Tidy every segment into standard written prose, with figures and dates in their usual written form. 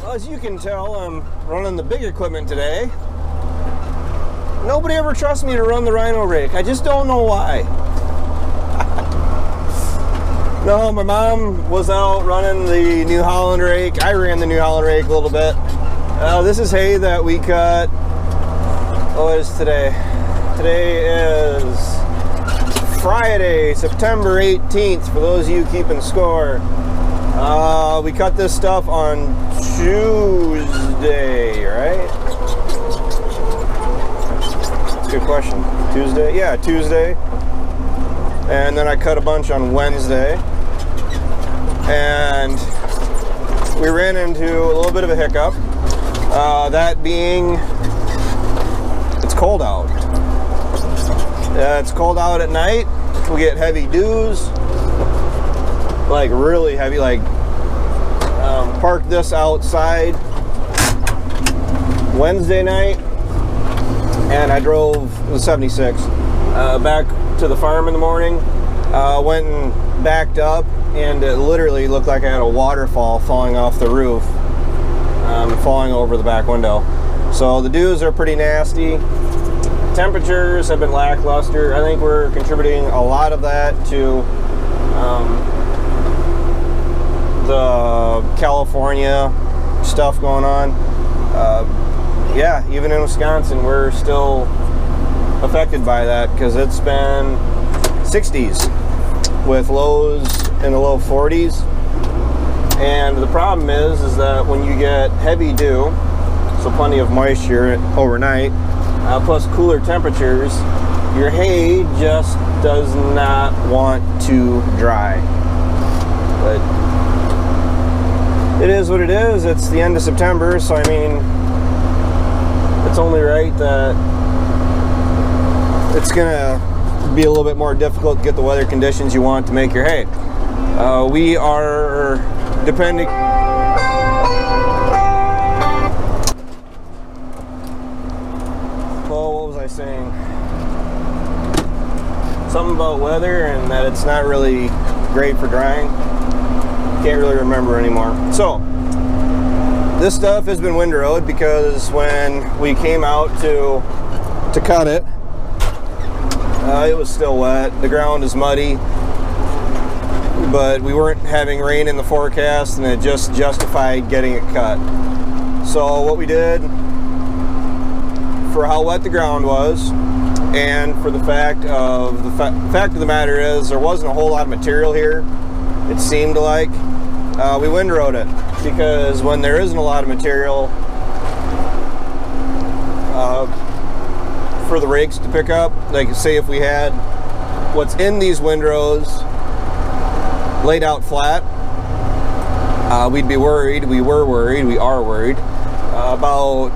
Well, as you can tell, I'm running the big equipment today. Nobody ever trusts me to run the Rhino rake. I just don't know why. No, my mom was out running the New Holland rake. I ran the New Holland rake a little bit. This is hay that we cut. What is today? Today is Friday, September 18th, for those of you keeping score. We cut this stuff on Tuesday, right? That's a good question. Tuesday? Yeah, Tuesday. And then I cut a bunch on Wednesday. And we ran into a little bit of a hiccup. That being, it's cold out. It's cold out at night. We get heavy dews. Like really heavy, like parked this outside Wednesday night, and I drove the 76 back to the farm in the morning. Went and backed up, and it literally looked like I had a waterfall falling off the roof, falling over the back window. So the dews are pretty nasty. Temperatures have been lackluster. I think we're contributing a lot of that to the California stuff going on. Yeah, even in Wisconsin, we're still affected by that because it's been 60s with lows in the low 40s. And the problem is that when you get heavy dew, so plenty of moisture overnight, plus cooler temperatures, your hay just does not want to dry. But it is what it is. It's the end of September, so I mean, it's only right that it's gonna be a little bit more difficult to get the weather conditions you want to make your hay. We are depending. Well, what was I saying? Something about weather and that it's not really great for drying. Can't really remember anymore. So this stuff has been windrowed because when we came out to cut it, it was still wet. The ground is muddy, but we weren't having rain in the forecast, and it just justified getting it cut. So what we did, for how wet the ground was, and for the fact of the matter is there wasn't a whole lot of material here, it seemed like, we windrowed it, because when there isn't a lot of material for the rakes to pick up, like say if we had what's in these windrows laid out flat, we'd be worried, we are worried about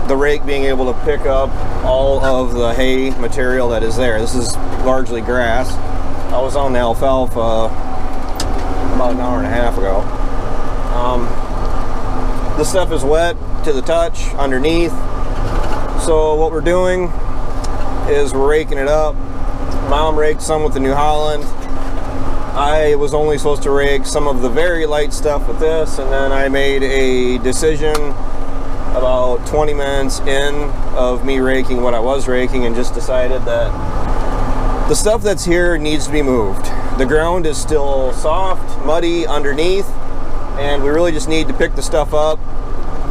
the rake being able to pick up all of the hay material that is there. This is largely grass. I was on the alfalfa about an hour and a half ago. This stuff is wet to the touch underneath, so what we're doing is we're raking it up. Mom raked some with the New Holland. I was only supposed to rake some of the very light stuff with this, and then I made a decision about 20 minutes in of me raking what I was raking, and just decided that the stuff that's here needs to be moved. The ground is still soft, muddy underneath, and we really just need to pick the stuff up,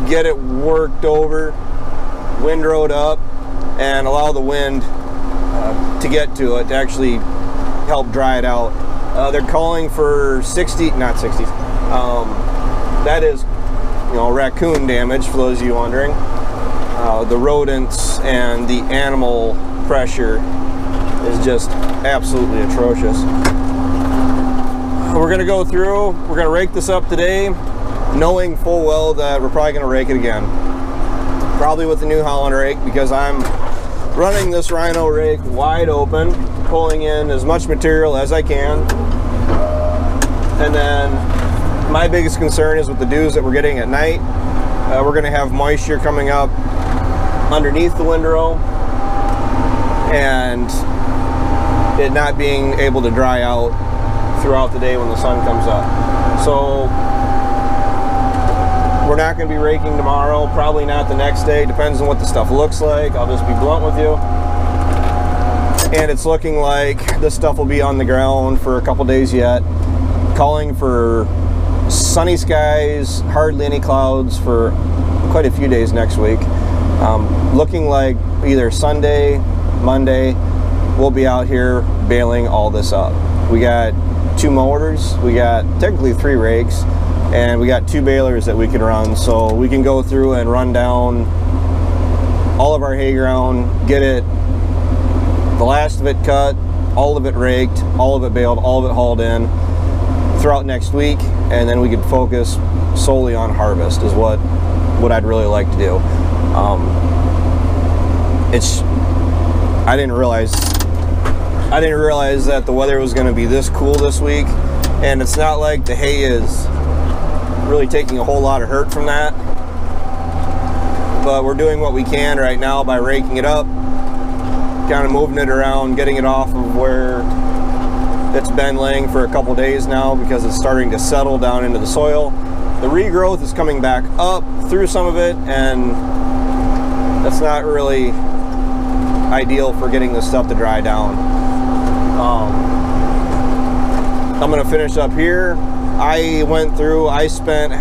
get it worked over, windrowed up, and allow the wind to get to it to actually help dry it out. They're calling for 60, not 60s. That is, raccoon damage, for those of you wondering. The rodents and the animal pressure is just absolutely atrocious. We're gonna go through, we're gonna rake this up today, knowing full well that we're probably gonna rake it again. Probably with the New Holland rake, because I'm running this Rhino rake wide open, pulling in as much material as I can. And then my biggest concern is with the dews that we're getting at night. We're gonna have moisture coming up underneath the windrow, and it not being able to dry out throughout the day when the sun comes up. So We're not going to be raking tomorrow, probably not the next day, depends on what the stuff looks like. I'll just be blunt with you. And it's looking like this stuff will be on the ground for a couple days yet. Calling for sunny skies, hardly any clouds for quite a few days next week. Looking like either Sunday, Monday, we'll be out here baling all this up. We got 2 motors, we got technically 3 rakes, and we got 2 balers that we can run, so we can go through and run down all of our hay ground, get it, the last of it cut, all of it raked, all of it baled, all of it hauled in throughout next week, and then we could focus solely on harvest is what I'd really like to do. I didn't realize that the weather was going to be this cool this week, and it's not like the hay is really taking a whole lot of hurt from that, but we're doing what we can right now by raking it up, kind of moving it around, getting it off of where it's been laying for a couple days now because it's starting to settle down into the soil. The regrowth is coming back up through some of it, and that's not really ideal for getting this stuff to dry down. I'm going to finish up here. I spent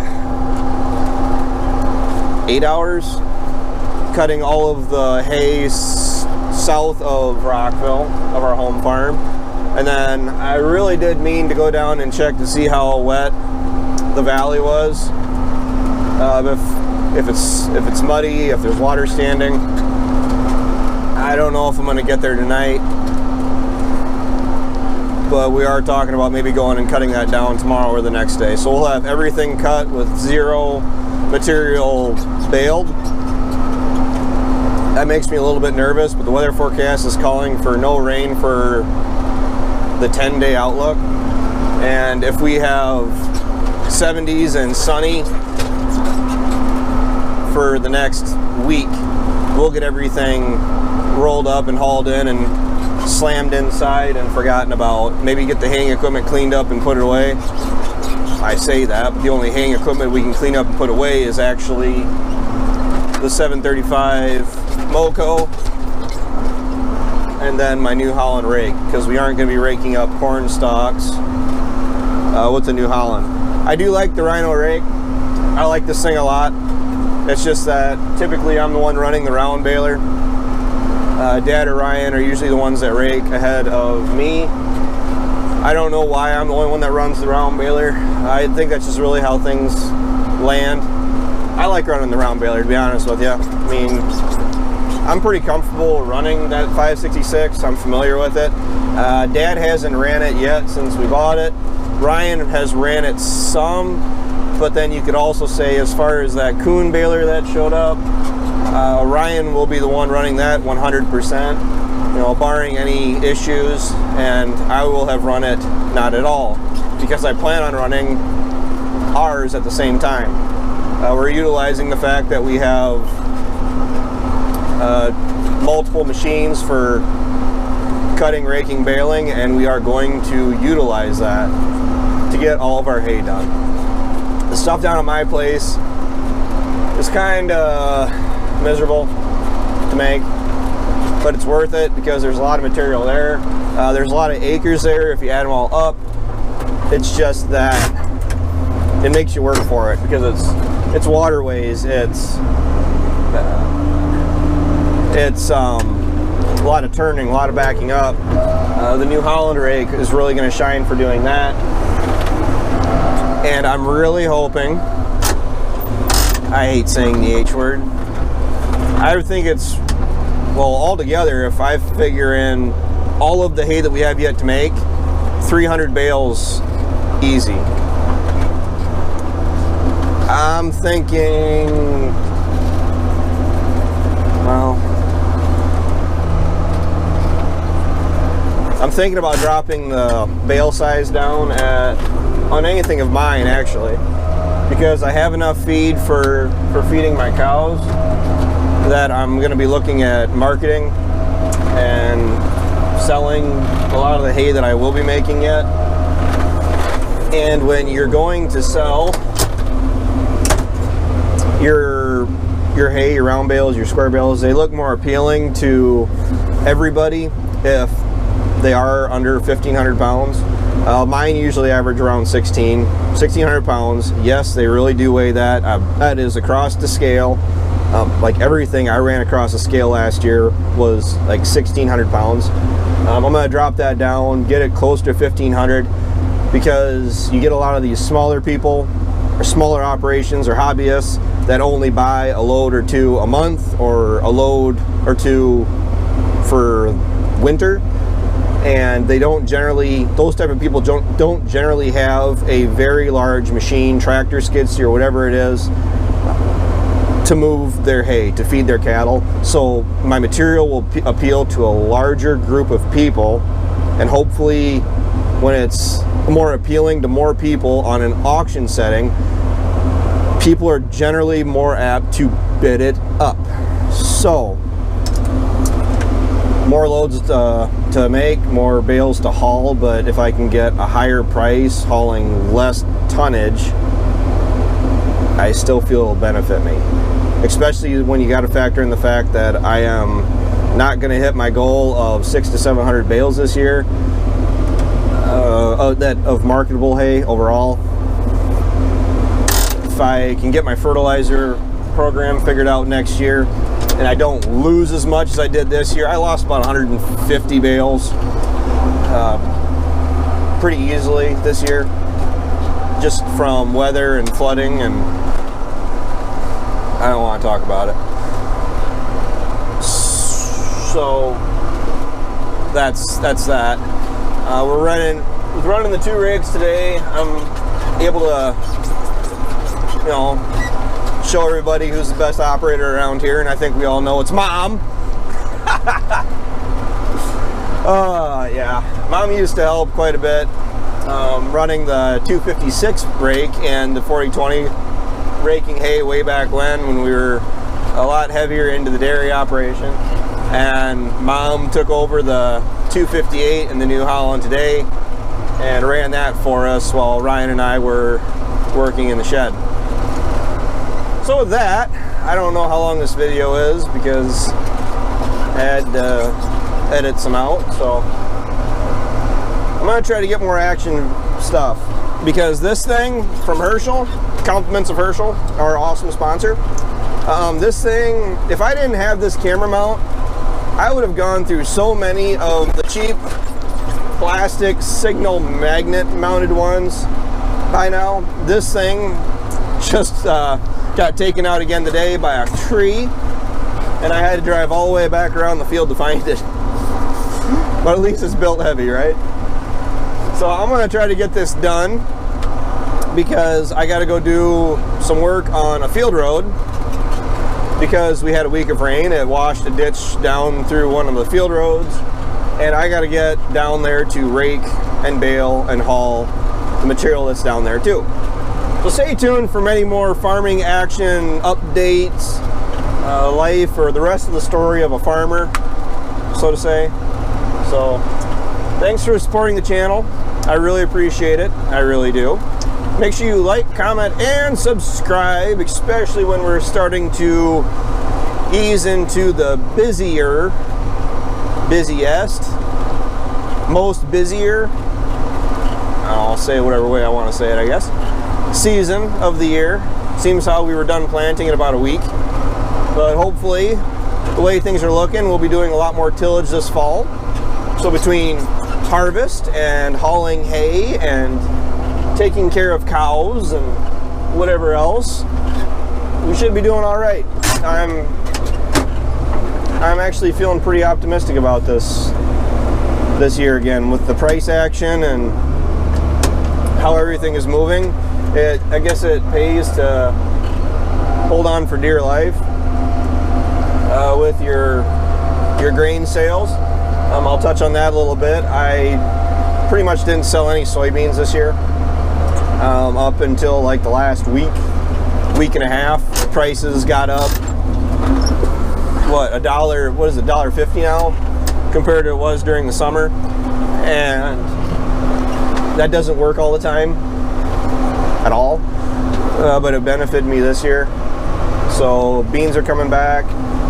8 hours cutting all of the hay south of Rockville, of our home farm. And then I really did mean to go down and check to see how wet the valley was. If it's muddy, if there's water standing. I don't know if I'm going to get there tonight, but we are talking about maybe going and cutting that down tomorrow or the next day. So we'll have everything cut with 0 material baled. That makes me a little bit nervous, but the weather forecast is calling for no rain for the 10-day outlook. And if we have 70s and sunny for the next week, we'll get everything rolled up and hauled in and slammed inside and forgotten about. Maybe get the haying equipment cleaned up and put it away. I say that, but the only haying equipment we can clean up and put away is actually the 735 Moco and then my New Holland rake, because we aren't going to be raking up corn stalks with the New Holland. I do like the Rhino rake. I like this thing a lot. It's just that typically I'm the one running the round baler. Dad or Ryan are usually the ones that rake ahead of me. I don't know why I'm the only one that runs the round baler. I think that's just really how things land. I like running the round baler, to be honest with you. I mean, I'm pretty comfortable running that 566. I'm familiar with it. Dad hasn't ran it yet since we bought it. Ryan has ran it some, but then you could also say as far as that coon baler that showed up, Ryan will be the one running that 100%, you know, barring any issues, and I will have run it not at all, because I plan on running ours at the same time. We're utilizing the fact that we have multiple machines for cutting, raking, baling, and we are going to utilize that to get all of our hay done. The stuff down at my place is kind of miserable to make, but it's worth it because there's a lot of material there. There's a lot of acres there if you add them all up. It's just that it makes you work for it because it's waterways, it's a lot of turning, a lot of backing up. The New Holland rake is really going to shine for doing that. And I'm really hoping, I hate saying the H word, I think it's, well, altogether, if I figure in all of the hay that we have yet to make, 300 bales easy. I'm thinking, well, I'm thinking about dropping the bale size down on anything of mine, actually, because I have enough feed for feeding my cows that I'm going to be looking at marketing and selling a lot of the hay that I will be making yet. And when you're going to sell your hay, your round bales, your square bales, they look more appealing to everybody if they are under 1,500 pounds. Mine usually average around 1,600 pounds. Yes, they really do weigh that. That is across the scale. Like everything I ran across the scale last year was like 1,600 pounds. I'm going to drop that down, get it close to 1,500, because you get a lot of these smaller people or smaller operations or hobbyists that only buy a load or two a month or a load or two for winter, and they don't generally, those type of people don't generally have a very large machine, tractor, skid steer, whatever it is, to move their hay, to feed their cattle. So my material will appeal to a larger group of people, and hopefully when it's more appealing to more people on an auction setting, people are generally more apt to bid it up. So more loads to make, more bales to haul, but if I can get a higher price hauling less tonnage, I still feel it'll benefit me. Especially when you got to factor in the fact that I am not going to hit my goal of 600 to 700 bales this year of marketable hay overall. If I can get my fertilizer program figured out next year and I don't lose as much as I did this year, I lost about 150 bales pretty easily this year, just from weather and flooding, and I don't want to talk about it. So that's that. We're running the 2 rigs today. I'm able to, you know, show everybody who's the best operator around here, and I think we all know it's Mom. Yeah, Mom used to help quite a bit, running the 256 rake and the 4020 raking hay way back when we were a lot heavier into the dairy operation, and Mom took over the 258 and the New Holland today and ran that for us while Ryan and I were working in the shed. So with that, I don't know how long this video is because I had to edit some out, so I'm going to try to get more action stuff, because this thing from Herschel, compliments of Herschel, our awesome sponsor, this thing, if I didn't have this camera mount, I would have gone through so many of the cheap plastic signal magnet mounted ones by now. This thing just got taken out again today by a tree, and I had to drive all the way back around the field to find it. But at least it's built heavy, right? So I'm going to try to get this done, because I got to go do some work on a field road, because we had a week of rain. It washed a ditch down through one of the field roads, and I got to get down there to rake and bale and haul the material that's down there too. So stay tuned for many more farming action updates, life, or the rest of the story of a farmer, so to say. So thanks for supporting the channel. I really appreciate it. I really do. Make sure you like, comment, and subscribe, especially when we're starting to ease into the busiest, most busier, I'll say it whatever way I want to say it, I guess, season of the year. Seems how we were done planting in about a week. But hopefully, the way things are looking, we'll be doing a lot more tillage this fall. So between harvest and hauling hay and taking care of cows and whatever else, we should be doing all right. I'm actually feeling pretty optimistic about this year again, with the price action and how everything is moving. I guess it pays to hold on for dear life with your grain sales. I'll touch on that a little bit. I pretty much didn't sell any soybeans this year. Up until like the last week and a half, prices got up, what, $1, what is it, $1.50 now compared to what it was during the summer, and that doesn't work all the time at all, but it benefited me this year. So beans are coming back.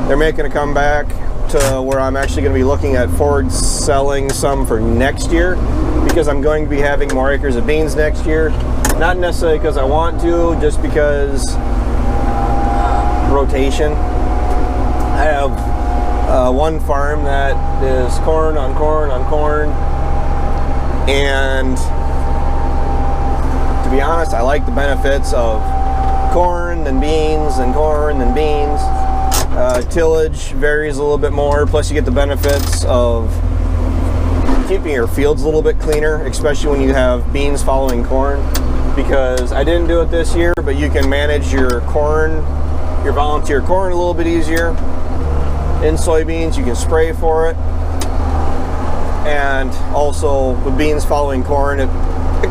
They're making a comeback to where I'm actually going to be looking at forward selling some for next year, because I'm going to be having more acres of beans next year. Not necessarily because I want to, just because rotation. I have one farm that is corn on corn on corn, and to be honest, I like the benefits of corn then beans and corn then beans. Tillage varies a little bit more, plus you get the benefits of keeping your fields a little bit cleaner, especially when you have beans following corn, because I didn't do it this year, but you can manage your corn, your volunteer corn, a little bit easier. In soybeans, you can spray for it, and also with beans following corn, it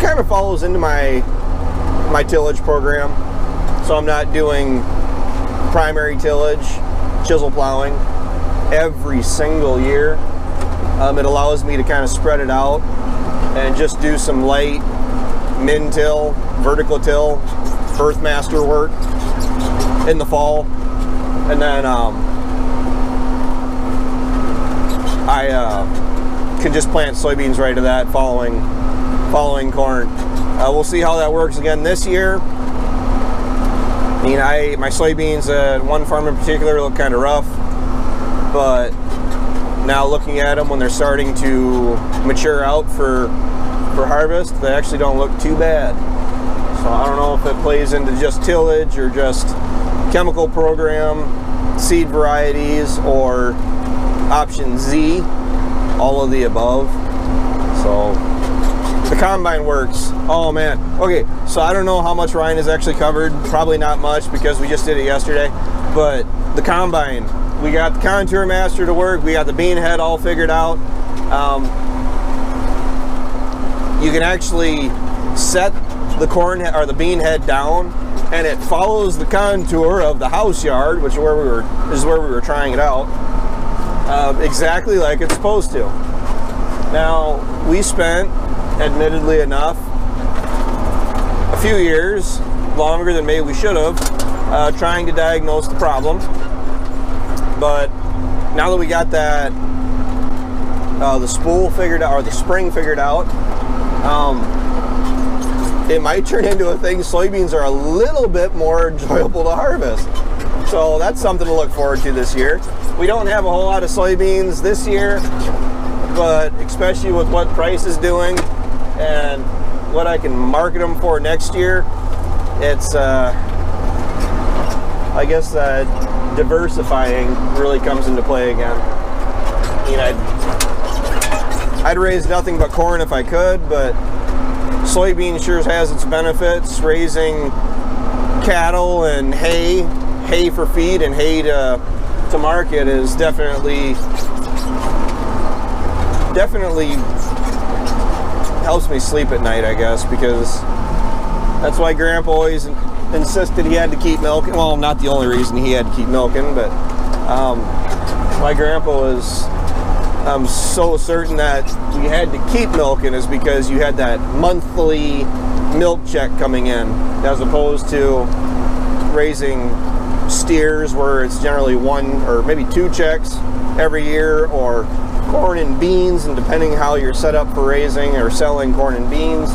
kind of follows into my tillage program. So I'm not doing primary tillage, chisel plowing every single year. It allows me to kind of spread it out and just do some light min till, vertical till, earthmaster work in the fall, and then I can just plant soybeans right to that following corn. We'll see how that works again this year. I mean, my soybeans at one farm in particular look kind of rough, but now looking at them when they're starting to mature out for harvest, they actually don't look too bad. So I don't know if it plays into just tillage or just chemical program, seed varieties, or option Z, all of the above. So the combine works. Oh man. Okay, so I don't know how much Ryan has actually covered. Probably not much because we just did it yesterday. But the combine, we got the contour master to work. We got the bean head all figured out. You can actually set the corn or the bean head down, and it follows the contour of the house yard, which is where we were trying it out, exactly like it's supposed to. Now we spent, admittedly enough, a few years, longer than maybe we should have, trying to diagnose the problem. But now that we got that, the spool figured out, or the spring figured out, it might turn into a thing. Soybeans are a little bit more enjoyable to harvest. So that's something to look forward to this year. We don't have a whole lot of soybeans this year, but especially with what price is doing and what I can market them for next year, it's I guess diversifying really comes into play again. I mean, I'd raise nothing but corn if I could, but soybean sure has its benefits. Raising cattle and hay for feed and hay to market is definitely helps me sleep at night, I guess, because that's why Grandpa always insisted he had to keep milking. Well, not the only reason he had to keep milking, but why Grandpa was so certain that we had to keep milking is because you had that monthly milk check coming in, as opposed to raising steers where it's generally one or maybe two checks every year, or corn and beans, and depending how you're set up for raising or selling corn and beans.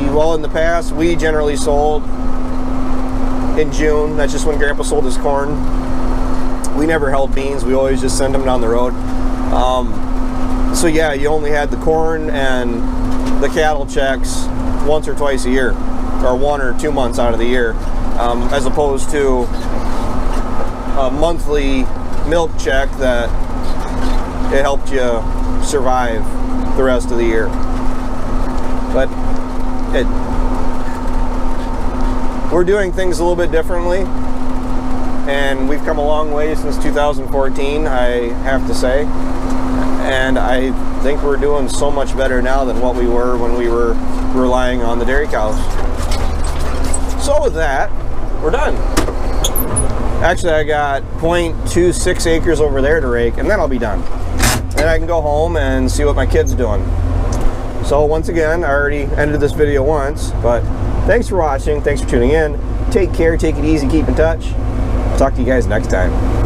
Well, in the past, we generally sold in June. That's just when Grandpa sold his corn. We never held beans. We always just sent them down the road. So yeah, you only had the corn and the cattle checks once or twice a year, or 1 or 2 months out of the year, as opposed to a monthly milk check that it helped you survive the rest of the year. But we're doing things a little bit differently, and we've come a long way since 2014, I have to say, and I think we're doing so much better now than what we were when we were relying on the dairy cows. So with that, we're done. Actually, I got 0.26 acres over there to rake, and then I'll be done. Then I can go home and see what my kid's doing. So once again, I already ended this video once, but thanks for watching, thanks for tuning in. Take care, take it easy, keep in touch. Talk to you guys next time.